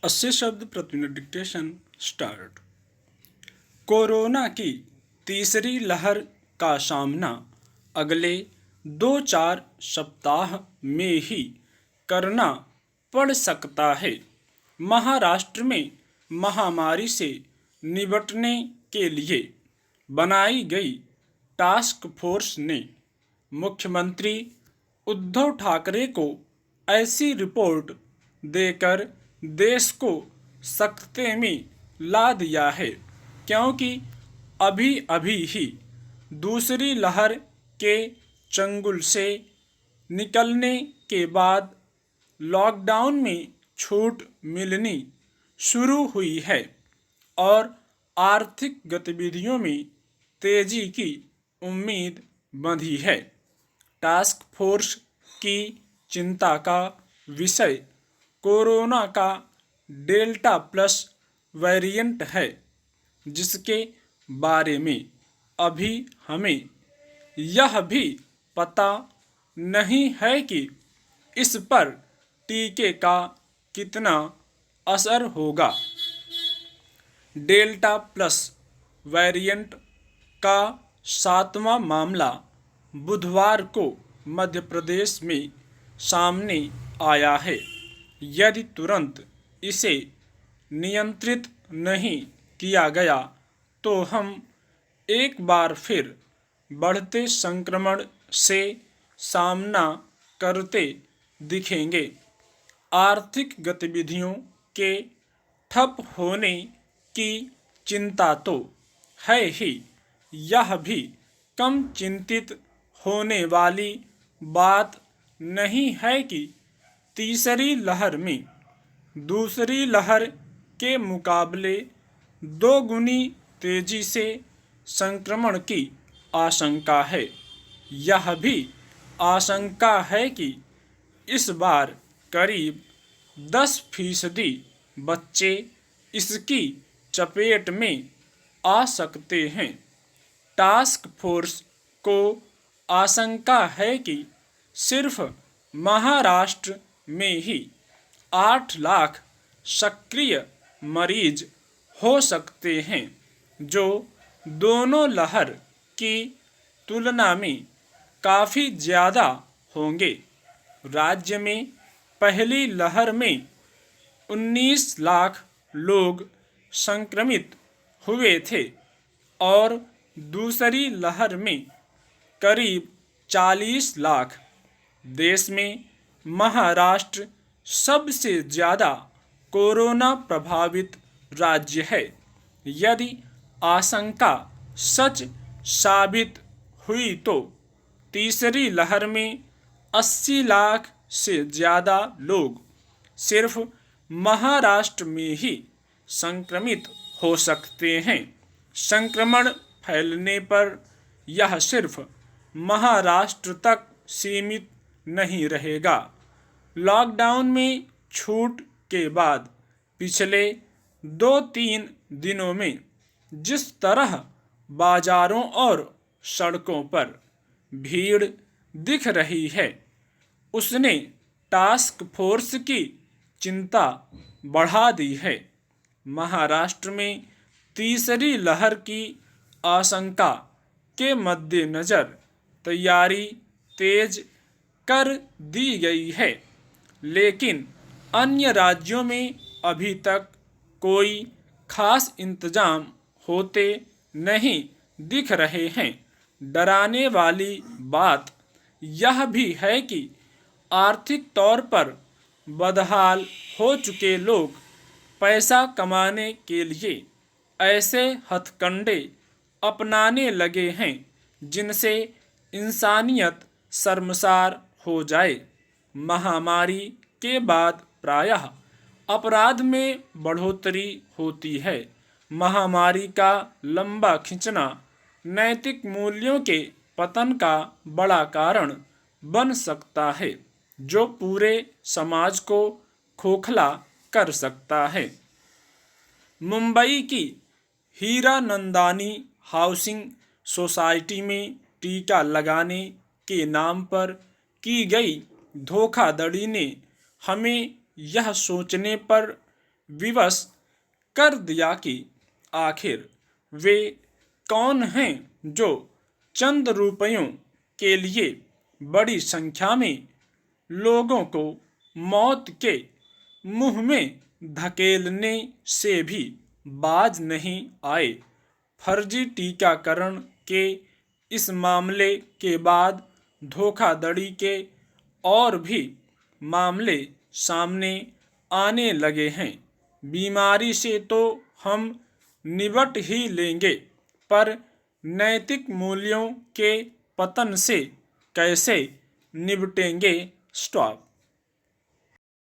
80 शब्द प्रति minute dictation start. Corona की तीसरी लहर का सामना अगले 2-4 सप्ताह में ही करना पड़ सकता है। महाराष्ट्र में महामारी से निपटने के लिए बनाई गई टास्क फोर्स ने मुख्यमंत्री उद्धव ठाकरे को ऐसी रिपोर्ट देकर देश को सकते में ला दिया है, क्योंकि अभी अभी ही दूसरी लहर के चंगुल से निकलने के बाद लॉकडाउन में छूट मिलनी शुरू हुई है और आर्थिक गतिविधियों में तेजी की उम्मीद बंधी है। टास्क फोर्स की चिंता का विषय कोरोना का डेल्टा प्लस वेरिएंट है, जिसके बारे में अभी हमें यह भी पता नहीं है कि इस पर टीके का कितना असर होगा। डेल्टा प्लस वेरिएंट का 7वां मामला बुधवार को मध्य प्रदेश में सामने आया है। यदि तुरंत इसे नियंत्रित नहीं किया गया तो हम एक बार फिर बढ़ते संक्रमण से सामना करते दिखेंगे। आर्थिक गतिविधियों के ठप होने की चिंता तो है ही, यह भी कम चिंतित होने वाली बात नहीं है कि तीसरी लहर में दूसरी लहर के मुकाबले दोगुनी तेजी से संक्रमण की आशंका है। यह भी आशंका है कि इस बार करीब 10% बच्चे इसकी चपेट में आ सकते हैं। टास्क फोर्स को आशंका है कि सिर्फ महाराष्ट्र में ही 8 लाख सक्रिय मरीज हो सकते हैं, जो दोनों लहर की तुलना में काफ़ी ज़्यादा होंगे। राज्य में पहली लहर में 19 लाख लोग संक्रमित हुए थे और दूसरी लहर में करीब 40 लाख। देश में महाराष्ट्र सबसे ज़्यादा कोरोना प्रभावित राज्य है। यदि आशंका सच साबित हुई तो तीसरी लहर में 80 लाख से ज़्यादा लोग सिर्फ महाराष्ट्र में ही संक्रमित हो सकते हैं। संक्रमण फैलने पर यह सिर्फ महाराष्ट्र तक सीमित नहीं रहेगा। लॉकडाउन में छूट के बाद पिछले 2-3 दिनों में जिस तरह बाजारों और सड़कों पर भीड़ दिख रही है, उसने टास्क फोर्स की चिंता बढ़ा दी है। महाराष्ट्र में तीसरी लहर की आशंका के मद्देनज़र तैयारी तेज कर दी गई है, लेकिन अन्य राज्यों में अभी तक कोई खास इंतजाम होते नहीं दिख रहे हैं। डराने वाली बात यह भी है कि आर्थिक तौर पर बदहाल हो चुके लोग पैसा कमाने के लिए ऐसे हथकंडे अपनाने लगे हैं जिनसे इंसानियत शर्मसार हो जाए। महामारी के बाद प्रायः अपराध में बढ़ोतरी होती है। महामारी का लंबा खिंचना नैतिक मूल्यों के पतन का बड़ा कारण बन सकता है, जो पूरे समाज को खोखला कर सकता है। मुंबई की हीरानंदानी हाउसिंग सोसाइटी में टीका लगाने के नाम पर की गई धोखाधड़ी ने हमें यह सोचने पर विवश कर दिया कि आखिर वे कौन हैं जो चंद रुपयों के लिए बड़ी संख्या में लोगों को मौत के मुंह में धकेलने से भी बाज नहीं आए। फर्जी टीकाकरण के इस मामले के बाद धोखाधड़ी के और भी मामले सामने आने लगे हैं। बीमारी से तो हम निपट ही लेंगे, पर नैतिक मूल्यों के पतन से कैसे निपटेंगे? स्टॉप।